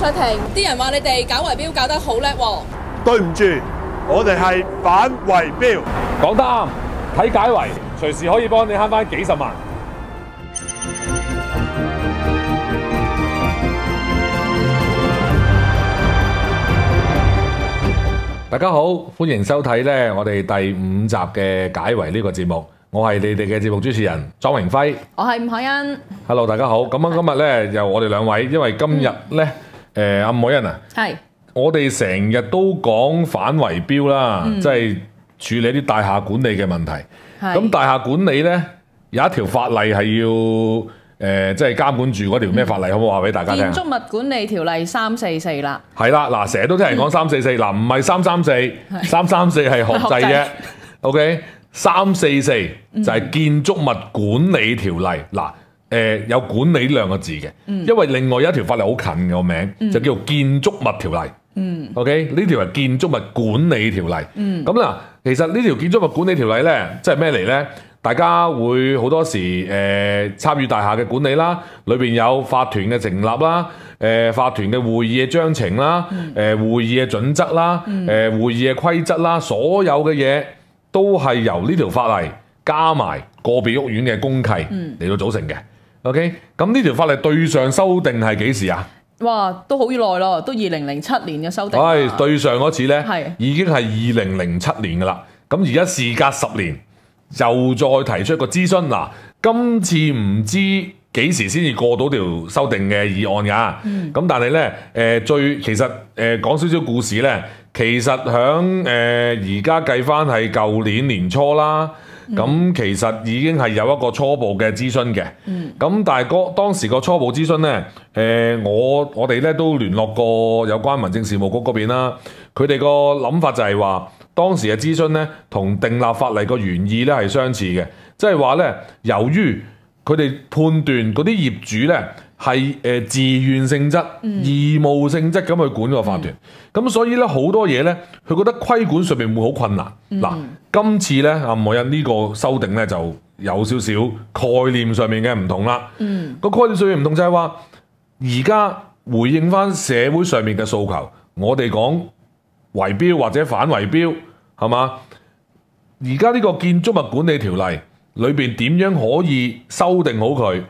水亭，啲人話你哋搞圍標搞得好叻喎。對唔住，我哋係反圍標。講得啱，睇解圍隨時可以幫你慳翻幾十萬。大家好，歡迎收睇呢我哋第5集嘅解圍呢個節目。我係你哋嘅節目主持人莊榮輝，我係吳凱欣。Hello， 大家好。咁今日呢，由我哋兩位，因為今日呢，阿吳凱欣啊，係我哋成日都講反圍標啦，即係處理啲大廈管理嘅問題。咁大廈管理呢，有一條法例係要即係監管住嗰條咩法例，可唔可以話俾大家聽？建築物管理條例344啦。係啦，嗱，成日都聽人講344，嗱唔係334，334係學制啫。OK， 344就係建築物管理條例。嗱，有管理呢兩個字嘅，因為另外有一條法例好近嘅個名，就叫做建築物條例。OK， 呢條係建築物管理條例。咁嗱，其實呢條建築物管理條例咧，即係咩嚟咧？大家會好多時參與大廈嘅管理啦，裏邊有法團嘅成立啦，法團嘅會議嘅章程啦，會議嘅準則啦，會議嘅規則啦，所有嘅嘢都係由呢條法例加埋個別屋苑嘅公契嚟到組成嘅。OK， 咁呢條法例對上修訂係幾時啊？哇，都好耐咯，都2007年嘅修訂。係對上嗰次呢，已經係2007年噶啦。咁而家事隔10年。又再提出一個諮詢，嗱，今次唔知幾時先至過到條修訂嘅議案㗎，咁但係咧，其實講少少故事咧，其實響而家計翻係舊年年初啦，咁其實已經係有一個初步嘅諮詢嘅，咁但係當時個初步諮詢咧，我哋咧都聯絡過有關民政事務局嗰邊啦，佢哋個諗法就係話。當時嘅諮詢咧，同訂立法例個原意咧係相似嘅，即係話咧，由於佢哋判斷嗰啲業主咧係自願性質、義務性質咁去管個法團，咁所以咧好多嘢咧，佢覺得規管上面會好困難。嗱，今次咧阿吳凱欣呢個修訂咧就有少少概念上面嘅唔同啦。個概念上面唔同就係話，而家回應翻社會上面嘅訴求，我哋講圍標或者反圍標係嘛？而家呢個建築物管理條例裏邊點樣可以修訂好佢，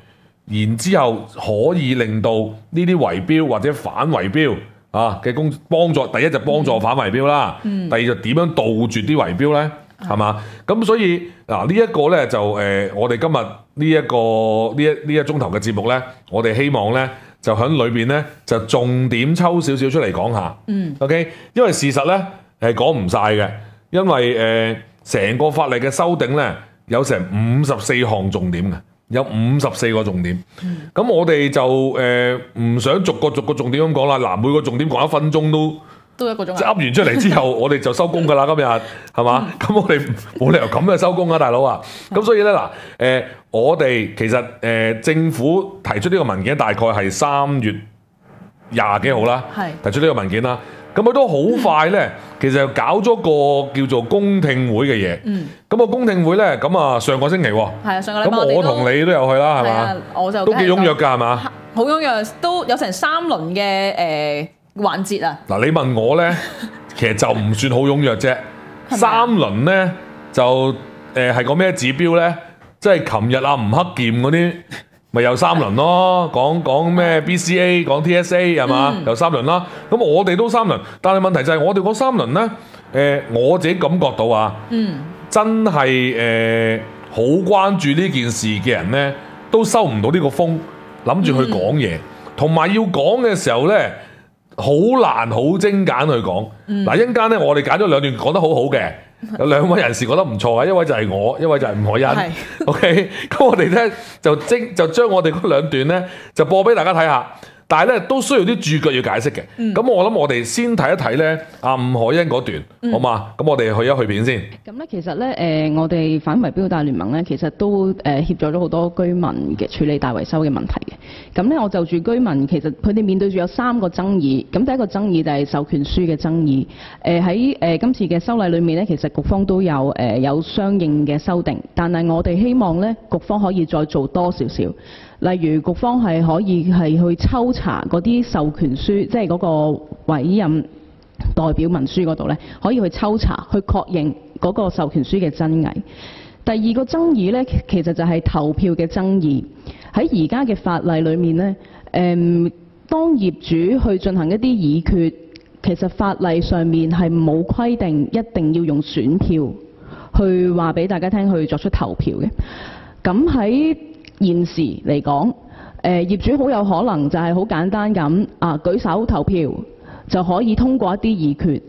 然之後可以令到呢啲圍標或者反圍標啊嘅幫助，第一就幫助反圍標啦，第二就點樣杜絕啲圍標咧？係嘛？咁所以嗱呢一個咧就我哋今日呢一個呢一鐘頭嘅節目咧，我哋希望咧。就喺裏邊咧，就重點抽少少出嚟講下。OK， 因為事實咧係講唔晒嘅，因為成個法例嘅修訂咧有成54項重點嘅，有54個重點。咁我哋就唔想逐個重點咁講啦。嗱，每個重點講1分鐘都1個鐘。即係噏完出嚟之後，我哋就收工㗎啦。今日係嘛？咁我哋冇理由咁就收工啊，大佬啊！咁所以咧嗱，我哋其實政府提出呢個文件大概係3月20幾號啦，提出呢個文件啦。咁佢都好快咧，其實搞咗個叫做公聽會嘅嘢。咁個公聽會咧，咁啊上個星期喎，係啊上個禮拜咁我同你都有去啦，係嘛？我就都幾踴躍㗎，係嘛？好踴躍，都有成3輪嘅環節啊！嗱，你問我咧，其實就唔算好踴躍啫。3輪咧就係個咩指標咧？即係琴日阿吳克儉嗰啲，咪有3輪咯。講咩 BCA， 講 TSA 係嘛？有3輪啦。咁我哋都3輪，但係問題就係我哋嗰3輪咧，我自己感覺到啊，真係好關注呢件事嘅人咧，都收唔到呢個風，諗住去講嘢，同埋要講嘅時候咧。好難好精簡去講，嗱一陣間咧，我哋揀咗2段講得好好嘅，有2位人士覺得唔錯啊，一位就係我，一位就係吳凱欣。OK， 咁我哋咧就將我哋嗰2段咧就播俾大家睇下，但係咧都需要啲註腳要解釋嘅。咁我諗我哋先睇一睇咧阿吳凱欣嗰段，好嘛？咁我哋去一去片先。咁咧其實咧我哋反圍標大聯盟咧，其實都協助咗好多居民嘅處理大維修嘅問題嘅。咁咧我就住居民，其實佢哋面對住有3個爭議。咁第一個爭議就係授權書嘅爭議。喺今次嘅修例裏面咧，其實局方都有相應嘅修訂，但係我哋希望咧局方可以再做多少少。例如局方係可以係去抽查嗰啲授權書，即係嗰個委任代表文書嗰度咧，可以去抽查去確認嗰個授權書嘅真偽。第二個爭議咧，其實就係投票嘅爭議。喺而家嘅法例裏面咧，當業主去進行一啲議決，其實法例上面係冇規定一定要用選票去話俾大家聽去作出投票嘅。咁喺現時嚟講，業主好有可能就係好簡單咁舉手投票就可以通過一啲議決。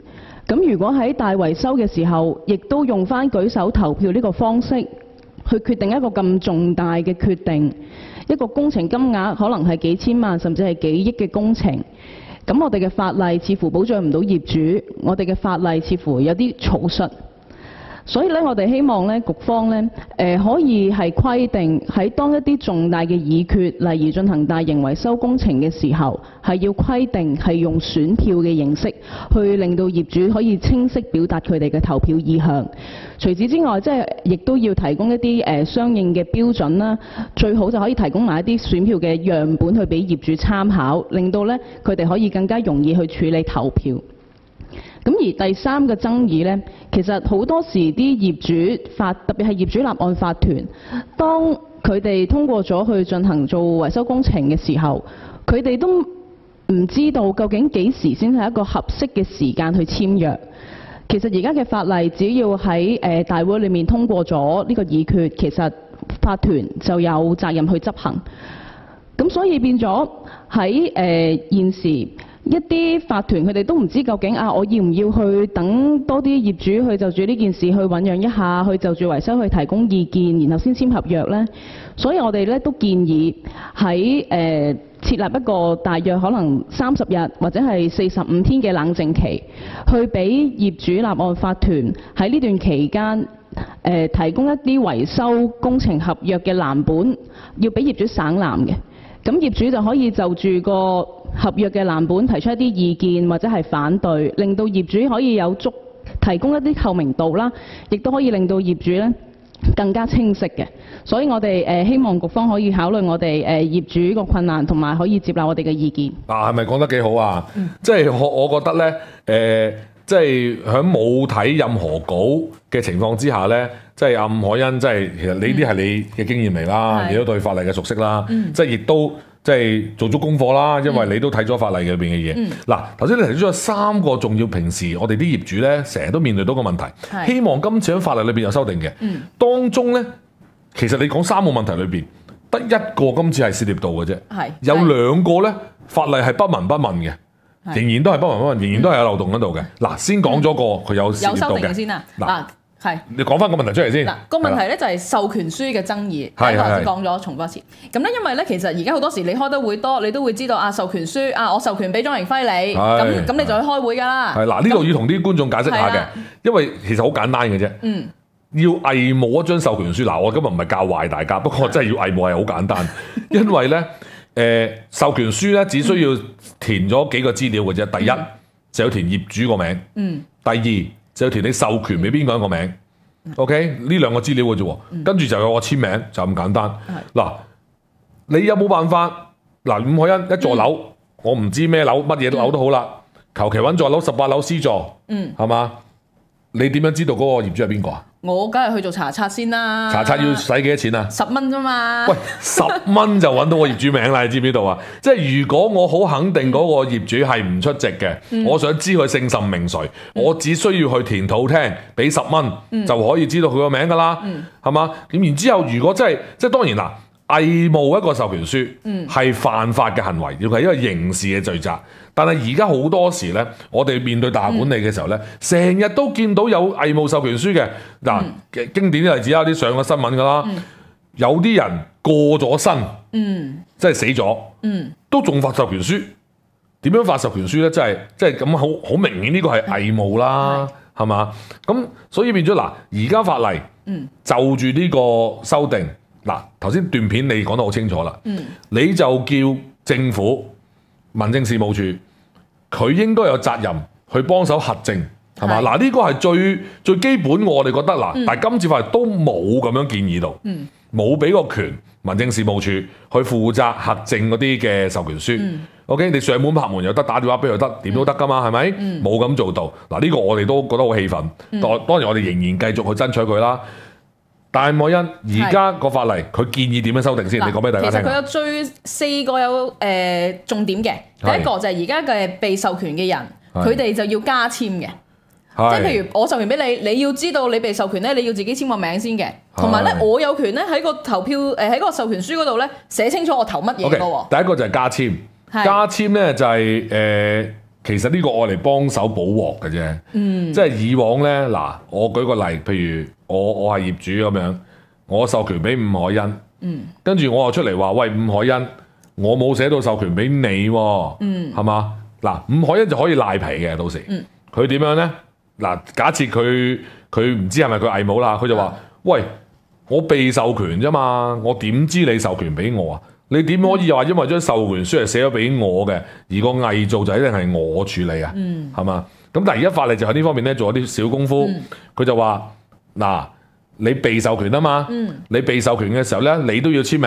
咁如果喺大維修嘅時候，亦都用返舉手投票呢個方式去決定一個咁重大嘅決定，一個工程金額可能係幾千萬甚至係幾億嘅工程，咁我哋嘅法例似乎保障唔到業主，我哋嘅法例似乎有啲草率。所以咧，我哋希望咧，局方咧，可以係規定喺當一啲重大嘅議決，例如進行大型維修工程嘅時候，係要規定係用選票嘅形式，去令到業主可以清晰表達佢哋嘅投票意向。除此之外，即係亦都要提供一啲相應嘅標準啦，最好就可以提供埋一啲選票嘅樣本去俾業主參考，令到咧佢哋可以更加容易去處理投票。咁而第三個爭議呢，其實好多時啲業主特別係業主立案法團，當佢哋通過咗去進行做維修工程嘅時候，佢哋都唔知道究竟幾時先係一個合適嘅時間去簽約。其實而家嘅法例只要喺大會裏面通過咗呢個議決，其實法團就有責任去執行。咁所以變咗喺現時，一啲法團佢哋都唔知究竟我要唔要去等多啲業主去就住呢件事去醖釀一下，去就住維修去提供意見，然後先簽合約呢。所以我哋咧都建議喺設立一個大約可能30日或者係45天嘅冷靜期，去俾業主立案法團喺呢段期間提供一啲維修工程合約嘅藍本，要俾業主省覽嘅。咁業主就可以就住個合約嘅藍本提出一啲意見或者係反對，令到業主可以有提供一啲透明度啦，亦都可以令到業主咧更加清晰嘅。所以我哋希望局方可以考慮我哋業主個困難，同埋可以接納我哋嘅意見。係咪講得幾好啊？即係我覺得咧，即係喺冇睇任何稿嘅情況之下咧，即係阿伍凱欣，即係其實呢啲係你嘅經驗嚟啦，你都對法例嘅熟悉啦，即係亦都即係做足功課啦，因為你都睇咗法例裏邊嘅嘢。嗱，頭先你提出咗3個重要，平時我哋啲業主咧成日都面對到個問題，希望今次喺法例裏邊有修訂嘅。當中咧，其實你講3個問題裏邊，得1個今次係涉獵到嘅啫，有2個咧法例係不聞不問嘅。仍然都係不聞不問，仍然都係有漏洞喺度嘅。嗱，先講咗個佢有涉獵到嘅先啦。嗱，係你講翻個問題出嚟先。嗱，個問題咧就係授權書嘅爭議。係頭先講咗，重複一次。咁咧，因為咧其實而家好多時你開得會多，你都會知道授權書我授權俾莊榮輝你，咁你就去開會㗎啦。係嗱，呢度要同啲觀眾解釋下嘅，因為其實好簡單嘅啫。要偽冒一張授權書，嗱，我今日唔係教壞大家，不過真係要偽冒係好簡單，因為咧。授權書咧只需要填咗幾個資料嘅啫。第一就要填業主個名，第二就要填你授權俾邊個一個名。OK， 呢2個資料嘅啫，跟住就有我簽名，就咁簡單。嗱，你有冇辦法？嗱，伍凱欣一座樓，我唔知咩樓，乜嘢樓都好啦，求其揾座樓18樓 C 座，係嘛？你點樣知道嗰個業主係邊個啊？我梗係去做查冊先啦。查冊要使幾多錢啊？10蚊啫嘛。喂，10蚊就揾到我業主名啦，你知唔知道啊？即係如果我好肯定嗰個業主係唔出席嘅，我想知佢姓甚名誰，我只需要去田土廳俾10蚊就可以知道佢個名噶啦，係嘛？咁然之後，如果真係即係當然啦，偽冒一個授權書係犯法嘅行為，要係一個刑事嘅罪責。但係而家好多時咧，我哋面對大廈管理嘅時候咧，成日都見到有偽冒授權書嘅。嗱，經典啲例子有啲上咗新聞㗎啦，有啲人過咗身，即係死咗，都仲發授權書。點樣發授權書咧？即係咁好明顯呢個係偽冒啦，係嘛？咁所以變咗嗱，而家法例就住呢個修訂，嗱，頭先段片你講得好清楚啦，你就叫政府民政事務處，佢應該有責任去幫手核證係嘛？嗱，呢個係最基本，我哋覺得嗱，但係今次法例都冇咁樣建議到，冇俾個權民政事務處去負責核證嗰啲嘅授權書。OK， 你上門拍門又得，打電話俾佢得，點都得噶嘛，係咪？冇咁做到。嗱，呢個我哋都覺得好氣憤。當然我哋仍然繼續去爭取佢啦。但係莫欣，而家個法例佢建議點樣修訂先？你講俾大家聽。其實佢有4個有重點嘅。第一個就係而家嘅被授權嘅人，佢哋就要加簽嘅。即係譬如我授權俾你，你要知道你被授權咧，你要自己簽個名先嘅。同埋咧，我有權咧喺個投票喺個授權書嗰度咧寫清楚我投乜嘢嘅喎。第一個就係加簽，加簽咧就係其實呢個我嚟幫手補鑊嘅啫。即係以往咧嗱，我舉個例，譬如我係業主咁樣，我授權俾伍凱欣，跟住我又出嚟話喂，伍凱欣，我冇寫到授權俾你喎，係嘛？嗱，伍凱欣就可以賴皮嘅，到時佢點樣咧？嗱，假設佢唔知係咪佢偽冒啦，佢就話：喂，我被授權啫嘛，我點知你授權俾我啊？你點可以話因為張授權書係寫咗俾我嘅，而個偽造就一定係我處理啊？係嘛？咁但係而家法例就喺呢方面咧做咗啲小功夫，佢就話：嗱，你被授權啊嘛，你被授權嘅時候咧，你都要簽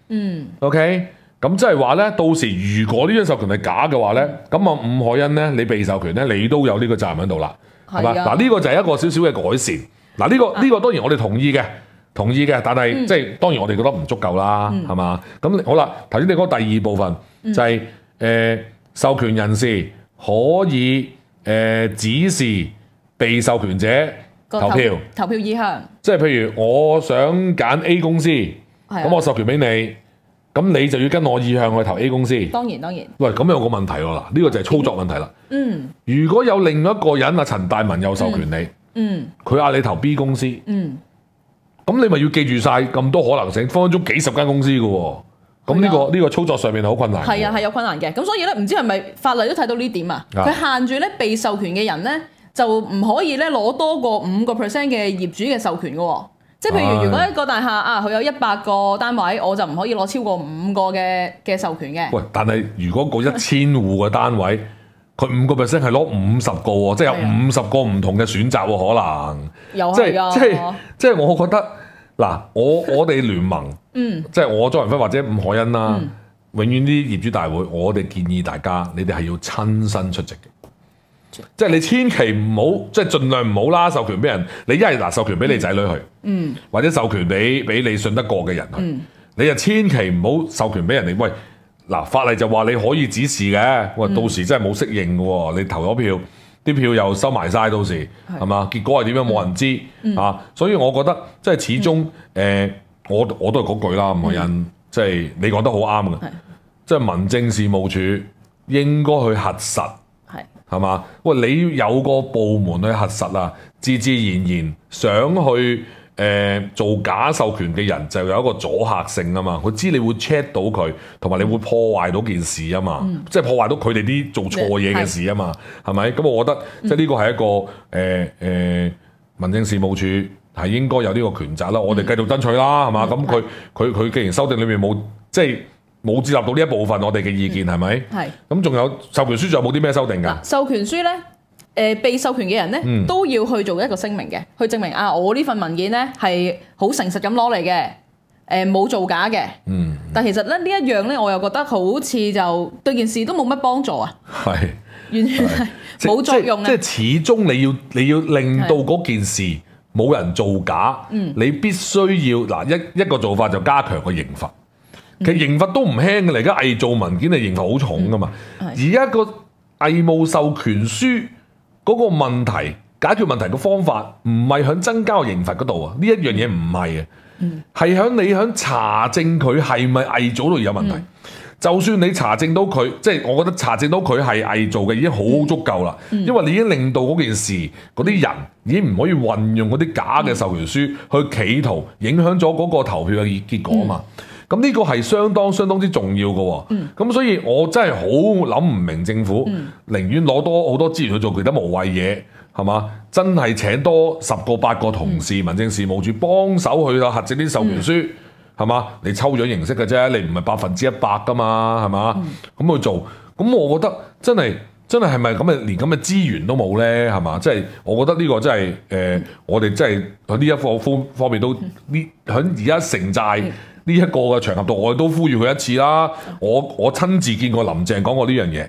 名。OK， 咁即係話咧，到時如果呢張授權係假嘅話咧，咁啊伍凱欣咧，你被授權咧，你都有呢個責任喺度啦。係嘛？嗱，呢個就係一個少少嘅改善。嗱，呢個當然我哋同意嘅，但係即係當然我哋覺得唔足夠啦，係嘛？咁好啦，頭先你講第二部分就係授權人士可以指示被授權者投票意向。即係譬如我想揀 A 公司，咁我授權俾你。咁你就要跟我意向去投 A 公司。當然。喂，咁有個問題喎，嗱，呢個就係操作問題啦。如果有另一個人啊，陳大文有授權你，佢嗌你投 B 公司，咁你咪要記住晒咁多可能性，分分鐘幾十間公司嘅喎。咁呢個操作上面好困難。係啊，係有困難嘅。咁所以咧，唔知係咪法例都睇到呢點啊？佢限住咧被授權嘅人咧，就唔可以咧攞多過5% 嘅業主嘅授權嘅喎。即係譬如，如果一個大廈佢有100個單位，我就唔可以攞超過5個嘅授權嘅。喂，但係如果個1000戶嘅單位，佢5% 係攞50個喎，即係有50個唔同嘅選擇喎，可能。又係啊！即係我覺得嗱，我哋聯盟，即係我莊文輝或者伍凱欣啦，永遠啲業主大會，我哋建議大家，你哋係要親身出席嘅。即係你千祈唔好，即係盡量唔好啦，授權俾人。你一係嗱授權俾你仔女去，或者授權俾你信得過嘅人去，你就千祈唔好授權俾人哋。喂，嗱法例就話你可以指示嘅，喂到時真係冇適應嘅喎，你投咗票，啲票又收埋晒，到時係嘛？結果係點樣冇人知啊？所以我覺得即係始終我都係嗰句啦，伍凱欣，即係你講得好啱嘅，即係民政事務處應該去核實。係嘛？喂，你有個部門去核實啊，自自然然想去做假授權嘅人就有一個阻嚇性啊嘛。佢知你會 check 到佢，同埋你會破壞到件事啊嘛。即係破壞到佢哋啲做錯嘢嘅事啊嘛。係咪？咁我覺得即係呢個係一個民政事務處係應該有呢個權責啦。我哋繼續爭取啦，係嘛？咁佢既然修訂裏面冇即係。冇接納到呢一部分我哋嘅意見係咪？係。咁仲有授權書仲有冇啲咩修訂㗎？授權書咧，被授權嘅人咧都要去做一個聲明嘅，去證明啊，我呢份文件咧係好誠實咁攞嚟嘅，冇造假嘅。但其實咧呢一樣咧，我又覺得好似就對件事都冇乜幫助啊。係。完全係冇作用啊！即係始終你要令到嗰件事冇人造假，你必須要嗱一個做法就加強個刑罰。其實刑罰都唔輕嘅嚟，而家偽造文件係刑罰好重噶嘛。而家個偽冒授權書嗰個問題解決問題嘅方法，唔係響增加個刑罰嗰度啊。呢一樣嘢唔係嘅，係響你響查證佢係咪偽造度有問題。就算你查證到佢，即係我覺得查證到佢係偽造嘅已經好足夠啦。因為你已經令到嗰件事嗰啲人已經唔可以運用嗰啲假嘅授權書去企圖影響咗嗰個投票嘅結果啊嘛。咁呢個係相當之重要嘅喎，咁所以我真係好諗唔明政府寧願攞多好多資源去做其他無謂嘢，係嘛？真係請多10個8個同事，民政事務處幫手去核證啲授權書，係嘛？你抽獎形式嘅啫，你唔係100%㗎嘛，係嘛？咁去做，咁我覺得真係真係咪咁嘅連咁嘅資源都冇咧？係嘛？即係我覺得呢個真係我哋真係喺呢一方面都呢喺而家城寨呢一個嘅場合度，我哋都呼籲佢一次啦。我親自見過林鄭講過呢樣嘢。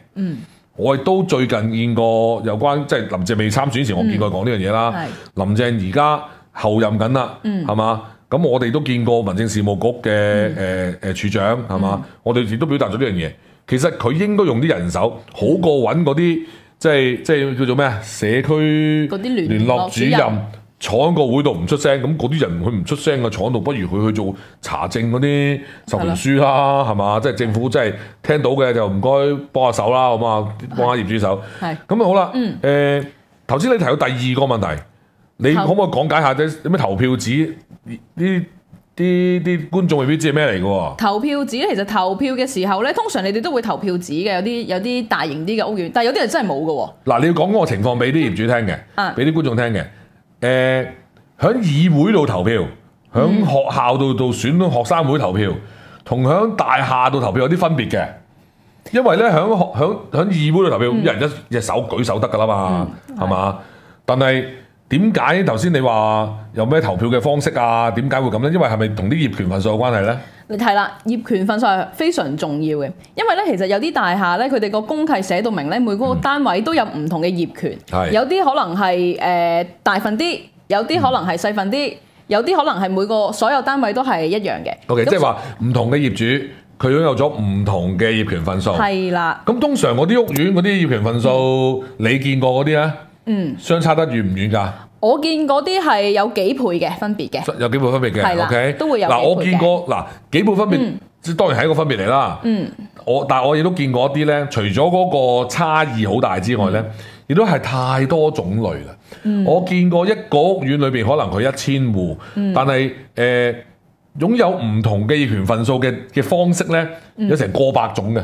我亦都最近見過有關即係林鄭未參選時，我見過講呢樣嘢啦。林鄭而家後任緊啦，係嘛？咁我哋都見過民政事務局嘅處長係嘛？我哋亦都表達咗呢樣嘢。其實佢應該用啲人手，好過揾嗰啲即係叫做咩啊？社區聯絡主任坐喺個會度唔出聲，咁嗰啲人佢唔出聲嘅坐喺度，不如佢去做查證嗰啲授權書啦，係嘛？即係政府真係聽到嘅就唔該幫下手啦，好嘛？幫下業主手。係咁啊好啦。頭先你提到第二個問題，你可唔可以講解下啲有咩投票紙啲觀眾未必知係咩嚟嘅喎？投票紙咧，其實投票嘅時候咧，通常你哋都會投票紙嘅，有啲大型啲嘅屋苑，但係有啲人真係冇嘅喎。嗱，你要講嗰個情況俾啲業主聽嘅，俾啲觀眾聽嘅。喺議會度投票，喺學校度選學生會投票，同喺大廈度投票有啲分別嘅。因為咧，喺議會度投票，一人一隻手舉手得㗎啦嘛，係嘛？但係點解頭先你話有咩投票嘅方式啊？點解會咁咧？因為係咪同啲業權份數有關係咧？係啦，業權份數係非常重要嘅，因為咧其實有啲大廈咧，佢哋個公契寫到明咧，每個單位都有唔同嘅業權，有啲可能係大份啲，有啲可能係細份啲，有啲可能係每個所有單位都係一樣嘅。OK， 即係話唔同嘅業主，佢擁有咗唔同嘅業權份數。係啦。咁通常嗰啲屋苑嗰啲業權份數，你見過嗰啲咧？相差得遠唔遠㗎？我見嗰啲係有幾倍嘅分別嘅，有幾倍分別嘅，係啦 ，OK， 都會有。嗱，我見過嗱幾倍分別，即當然係一個分別嚟啦。但係我亦都見過一啲咧，除咗嗰個差異好大之外咧，亦都係太多種類啦。我見過一個屋苑裏邊可能佢1000戶，但係擁有唔同嘅業權份數嘅方式咧，有成過百種嘅。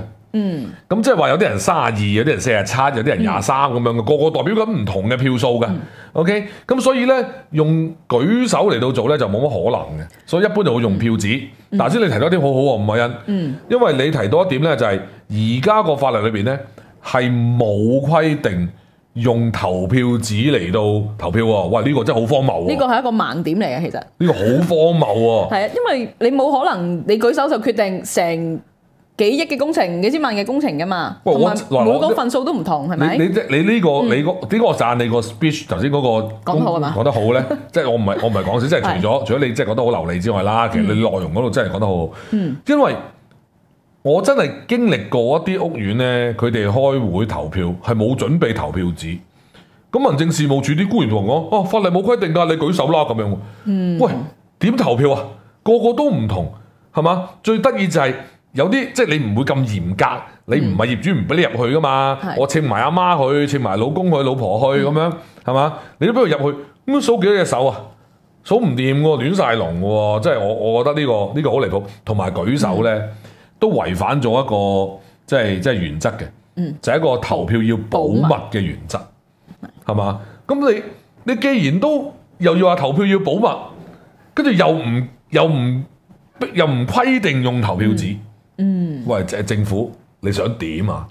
咁即係話有啲人32，有啲人47，有啲人23咁樣嘅，個個代表緊唔同嘅票數嘅。OK， 咁所以咧用舉手嚟到做咧就冇乜可能嘅，所以一般就會用票紙。頭先你提到一點好好喎，吳偉恩，因為你提到一點咧就係而家個法例裏邊咧係冇規定用投票紙嚟到投票喎。哇！呢個真係好荒謬喎。呢個係一個盲點嚟嘅，其實。呢個好荒謬喎。係啊，因為你冇可能你舉手就決定成幾億嘅工程、幾千萬嘅工程㗎嘛，同埋每個份數都唔同，係咪？你呢個點解我讚你個 speech 頭先嗰個講得好係嘛？講得好咧，即係我唔係講笑，即係除咗你即係講得好流利之外啦，其實你內容嗰度真係講得好好。因為我真係經歷過一啲屋苑咧，佢哋開會投票係冇準備投票紙，咁民政事務處啲官員同我講：哦，法例冇規定㗎，你舉手啦咁樣。喂，點投票啊？個個都唔同，係嘛？最得意就係。有啲即係你唔會咁嚴格，你唔係業主唔俾你入去噶嘛？我請埋阿媽去，請埋老公去、老婆去咁樣，係嘛？你都俾佢入去，咁數幾多隻手啊？數唔掂喎，亂晒龍喎！即係我覺得呢個好離譜，同埋舉手咧都違反咗一個即係原則嘅，就係一個投票要保密嘅原則，係嘛？咁你既然都又要話投票要保密，跟住又唔規定用投票紙。喂，政府你想點啊？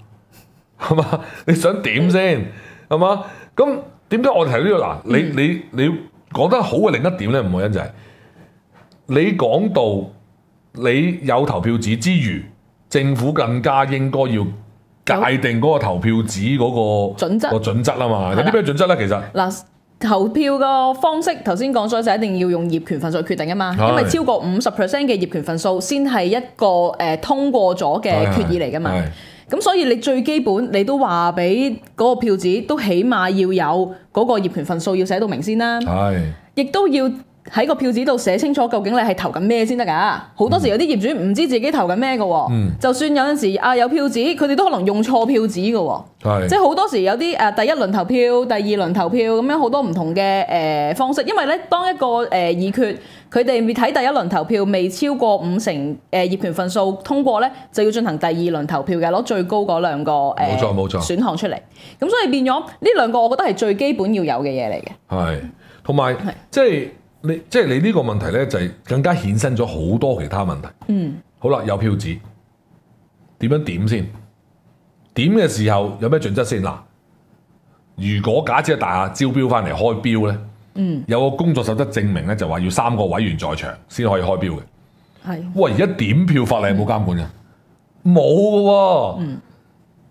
係嘛？你想點先？係嘛？咁點解我提呢個嗱？你講得好嘅另一點咧，吳偉恩就係你講到你有投票紙之餘，政府更加應該要界定嗰個投票紙嗰個準則啊嘛。有啲咩準則咧？其實嗱。投票個方式頭先講咗就一定要用業權份數決定啊嘛，因為超過50% 嘅業權份數先係一個通過咗嘅決議嚟噶嘛，咁所以你最基本你都話俾嗰個票紙都起碼要有嗰個業權份數要寫到明先啦，亦都要喺個票紙度寫清楚究竟你係投緊咩先得㗎。好多時有啲業主唔知自己投緊咩嘅喎，就算有陣時有票紙，佢哋都可能用錯票紙嘅喎，即係好多時有啲第一輪投票、第二輪投票咁樣好多唔同嘅方式。因為咧，當一個議決佢哋未睇第一輪投票未超過50%業權份數通過咧，就要進行第二輪投票嘅，攞最高嗰兩個冇錯選項出嚟。咁所以變咗呢兩個，我覺得係最基本要有嘅嘢嚟嘅。係，同埋即係。你呢個問題咧，就係更加衍生咗好多其他問題。好啦，有票紙點樣點先？點嘅時候有咩準則先？嗱，如果假設大廈招標翻嚟開標咧，有個工作守則證明咧，就話要3個委員在場先可以開標嘅。係。喂，而家點票法例有冇監管嘅？冇嘅喎，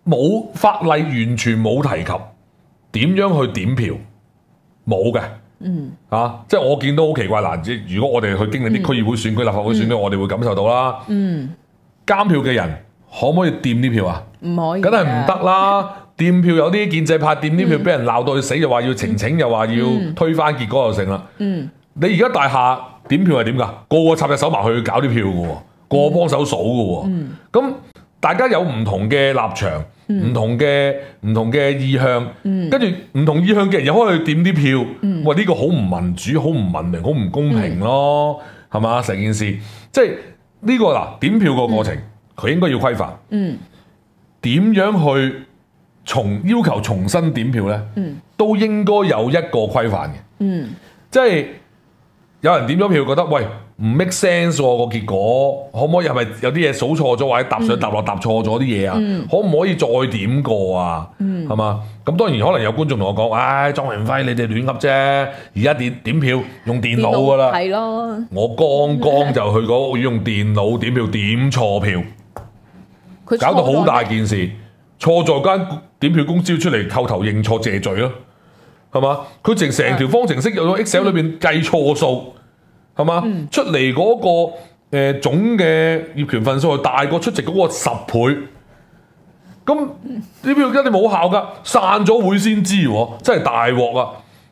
冇法例完全冇提及點樣去點票，冇嘅。即係我見到好奇怪嗱，如果我哋去經歷啲區議會選舉、立法會選舉，我哋會感受到啦。監票嘅人可唔可以掂啲票啊？唔可以，梗係唔得啦！掂票有啲建制派掂啲票，俾人鬧到去死，又話要澄清，又話要推翻結果就成啦。你而家大廈點票係點㗎？個個插隻手埋去搞啲票嘅喎，個個幫手數嘅喎。咁大家有唔同嘅立場，唔同嘅意向，跟住唔同意向嘅人又可以去點啲票。喂，呢個好唔民主，好唔文明，好唔公平咯，係嘛？成件事即係呢個嗱，點票個過程，佢應該要規範。點樣去要求重新點票咧？都應該有一個規範嘅。即係有人點咗票，覺得喂唔 make sense 喎個結果，可唔可以係咪有啲嘢數錯咗，或者搭上搭落搭錯咗啲嘢啊？可唔可以再點過啊？係嘛？咁當然可能有觀眾同我講，唉，莊榮輝你哋亂噏啫，而家點票用電腦㗎啦。係咯。我剛剛就去過屋苑用電腦點票，點錯票，搞到好大件事，錯在間點票公司出嚟叩頭認錯謝罪咯。係嘛？佢成條方程式有個 Excel 裏邊計錯數，係嘛？出嚟嗰個總嘅業權份數係大過出席嗰個10倍，咁呢票一定冇效㗎，散咗會先知喎，真係大鑊啊！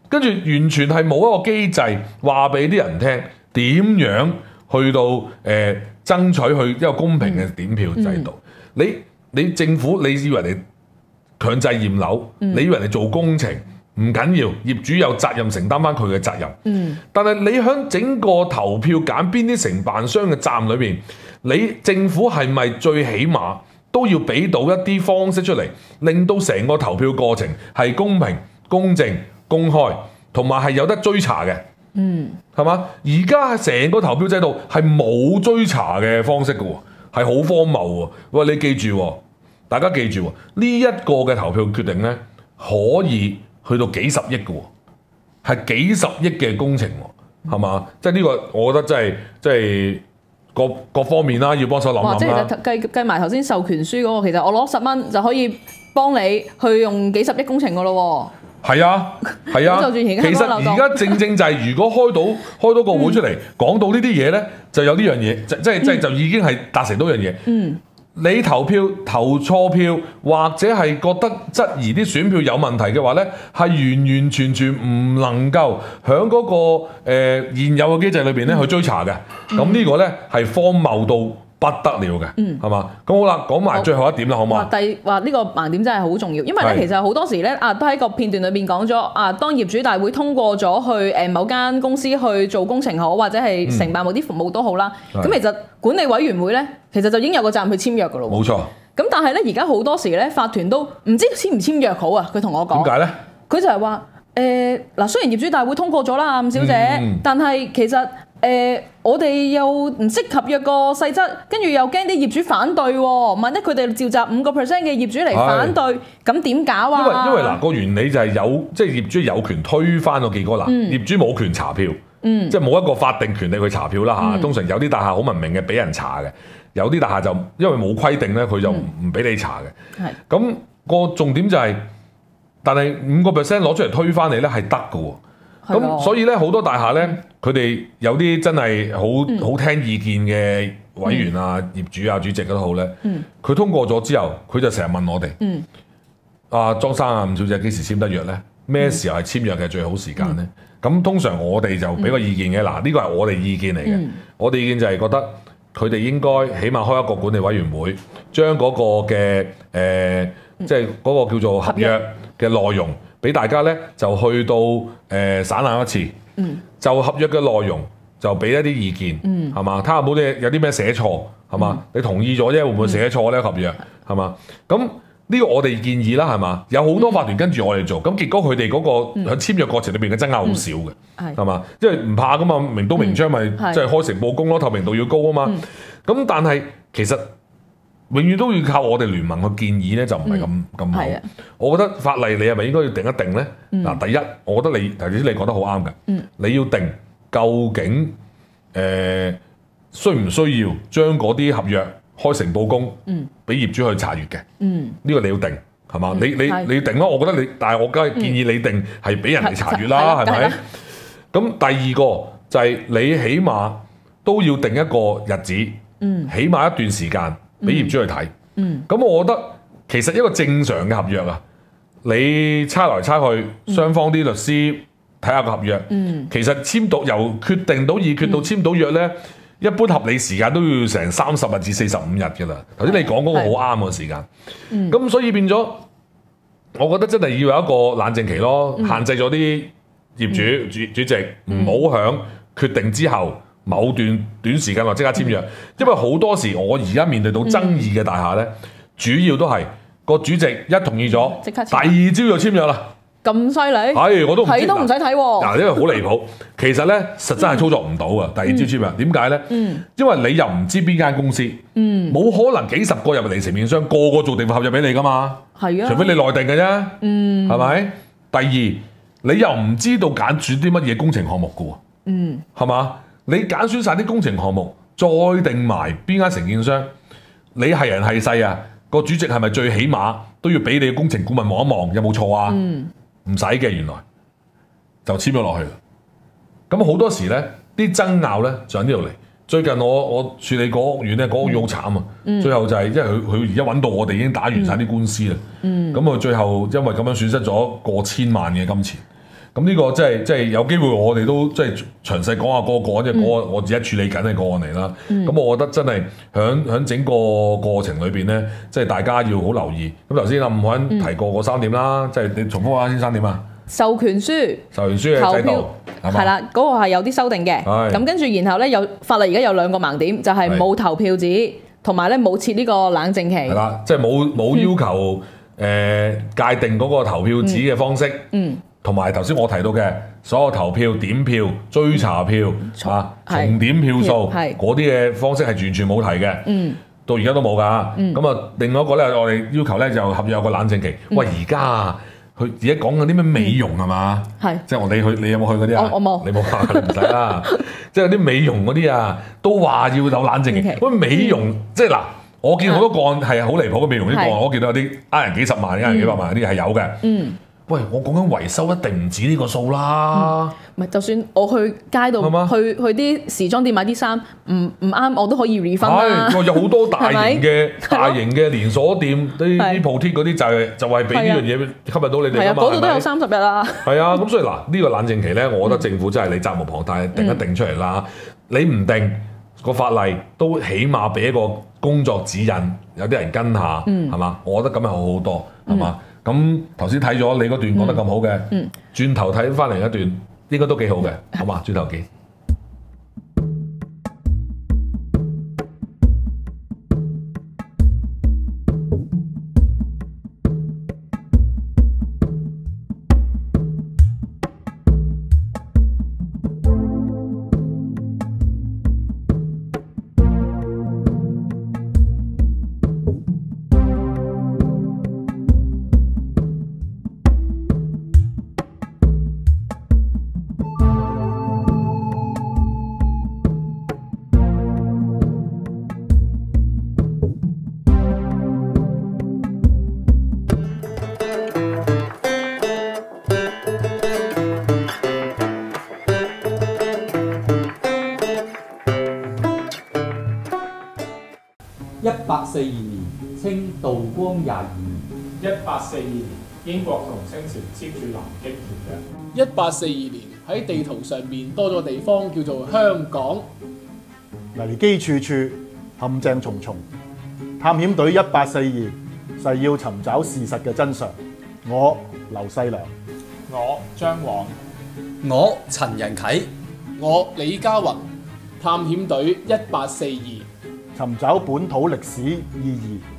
跟住完全係冇一個機制話俾啲人聽點樣去到爭取去一個公平嘅點票制度。你政府你以為你強制驗樓，你以為你做工程？唔緊要，業主有責任承擔翻佢嘅責任。但係你喺整個投票揀邊啲承辦商嘅站裏邊，你政府係咪最起碼都要俾到一啲方式出嚟，令到成個投票過程係公平、公正、公開，同埋係有得追查嘅？係嘛？而家成個投票制度係冇追查嘅方式嘅喎，係好荒謬喎。喂，你記住，大家記住呢一個嘅投票決定呢，可以去到幾十億嘅喎，係幾十億嘅工程喎，係嘛？即係呢個，我覺得真係各方面啦，要幫手諗諗啦。即係計埋頭先授權書嗰個，其實我攞10蚊就可以幫你去用幾十億工程嘅咯喎。係啊，係啊。其實而家正就係，如果開到個會出嚟講到呢啲嘢咧，就有呢樣嘢，即係就已經係達成到一樣嘢。你投票投錯票，或者係覺得質疑啲選票有問題嘅話呢，係完完全全唔能夠喺嗰個現有嘅機制裏邊咧去追查嘅。咁呢個呢，係荒謬到不得了嘅，係嘛？咁好啦，講埋最後一點啦，好嘛？話呢個盲點真係好重要，因為咧其實好多時咧都喺個片段裏邊講咗當業主大會通過咗去某間公司去做工程好，或者係承辦某啲服務都好啦。咁其實管理委員會咧，其實就已經有個責任去簽約噶咯。冇錯。咁但係咧，而家好多時咧，法團都唔知簽唔簽約好啊。佢同我講點解咧？佢就係話嗱，雖然業主大會通過咗啦，吳小姐，但係其實我哋又唔識合約個細則，跟住又驚啲業主反對喎。萬一佢哋召集5% 嘅業主嚟反對，咁點搞啊？因為嗱個原理就係即係業主有權推翻個結果啦。業主冇權查票，即係冇一個法定權力去查票啦嚇。通常有啲大廈好文明嘅，俾人查嘅；有啲大廈就因為冇規定咧，佢就唔俾你查嘅。咁個重點就係，但係5% 攞出嚟推翻你咧係得嘅喎。咁所以咧好多大廈咧，佢哋有啲真係好聽意見嘅委員啊、業主啊、主席都好咧。佢通過咗之後，佢就成日問我哋：莊生啊、吳小姐幾時簽得約咧？咩時候係簽約嘅最好時間咧？咁通常我哋就俾個意見嘅。嗱，呢個係我哋意見嚟嘅。我哋意見就係覺得佢哋應該起碼開一個管理委員會，將嗰個嘅即係嗰個叫做合約嘅內容。俾大家咧就去到散覽一次，就合約嘅內容就俾一啲意見，係嘛？睇下有啲咩寫錯，係嘛？你同意咗啫，會唔會寫錯咧？合約係嘛？咁呢個我哋建議啦，係嘛？有好多法團跟住我哋做，咁結果佢哋嗰個喺簽約過程裏邊嘅爭拗好少嘅，係嘛？因為唔怕噶嘛，明刀明槍咪即係開誠佈公咯，透明度要高啊嘛。咁但係其實永遠都要靠我哋聯盟去建議咧，就唔係咁好。我覺得法例你係咪應該要定一定咧？嗱，第一，我覺得你頭先你講得好啱嘅，你要定究竟需唔需要將嗰啲合約開誠佈公，俾業主去查閲嘅？呢個你要定係嘛？你定咯，我覺得你，但係我梗係建議你定係俾人哋查閲啦，係咪？咁第二個就係你起碼都要定一個日子，起碼一段時間俾業主去睇。咁我覺得其實一個正常嘅合約啊，你猜來猜去，雙方啲律師睇下個合約，其實簽到由決定到議決到簽到約咧，一般合理時間都要成30日至45日㗎啦。頭先你講嗰個好啱嘅時間，咁所以變咗，我覺得真係要有一個冷靜期咯，限制咗啲業主主席唔好響決定之後某段短時間內即刻簽約，因為好多時我而家面對到爭議嘅大廈咧，主要都係個主席一同意咗，第二朝就簽約啦。咁犀利？係，我都睇都唔使睇喎。嗱，因為好離譜，其實咧實真係操作唔到啊！第二朝簽約，點解咧？因為你又唔知邊間公司，冇可能幾十個入嚟承建商個個做地盤合約俾你噶嘛。係啊，除非你內定嘅啫。係咪？第二，你又唔知道揀選啲乜嘢工程項目嘅喎。係嘛？你揀選晒啲工程項目，再定埋邊間承建商，你係人係勢啊？個主席係咪最起碼都要俾你工程顧問望一望有冇錯啊？唔使嘅，原來就簽咗落去啦。咁好多時咧，啲爭拗咧就喺呢度嚟。最近我處理個屋苑咧，個屋苑好慘啊。最後就係因為佢而家揾到我哋已經打完晒啲官司啦。咁啊，最後因為咁樣損失咗過千萬嘅金錢。咁呢個即係有機會，我哋都即係詳細講下嗰個案，即係我自己處理緊嘅個案嚟啦。咁我覺得真係響整個過程裏邊咧，即係大家要好留意。咁頭先阿伍凱提過嗰3點啦，即係你重複下先3點啊。授權書嘅制度係啦，嗰個係有啲修訂嘅。咁跟住然後咧，有法例而家有2個盲點，就係冇投票紙，同埋咧冇設呢個冷靜期。係啦，即係冇要求界定嗰個投票紙嘅方式。同埋頭先我提到嘅所有投票、點票、追查票重點票數嗰啲嘅方式係完全冇提嘅。到而家都冇㗎。咁啊，另外一個咧，我哋要求咧就合約有個冷靜期。喂，而家佢而家講緊啲咩美容係嘛？即係你有冇去嗰啲啊？我冇。你冇啊？你唔使啦。即係啲美容嗰啲啊，都話要有冷靜期。喂，美容即係嗱，我見好多個案係好離譜嘅美容啲個案，我見到有啲呃人幾十萬、呃人幾百萬嗰啲係有嘅。喂，我講緊維修一定唔止呢個數啦。唔係，就算我去街度去啲時裝店買啲衫，唔啱我都可以 refund 啦。有好多大型嘅連鎖店啲鋪貼嗰啲就係俾呢樣嘢吸引到你哋㗎嘛。嗰度都有30日啦。係啊，咁所以嗱呢個冷靜期咧，我覺得政府真係你責無旁貸，定一定出嚟啦。你唔定個法例都起碼俾一個工作指引，有啲人跟下係嘛？我覺得咁係好好多係嘛？咁頭先睇咗你嗰段講得咁好嘅，轉頭睇翻嚟一段應該都幾好嘅，好嘛？轉頭見。1842年，清道光22年。1842年，英國同清朝簽署南京條約。1842年喺地圖上面多咗地方叫做香港。危機處處，陷阱重重。探險隊1842誓要尋找事實嘅真相。我劉細良，我張晃，我陳仁啟，我李家宏。探險隊1842。尋找本土歷史意義。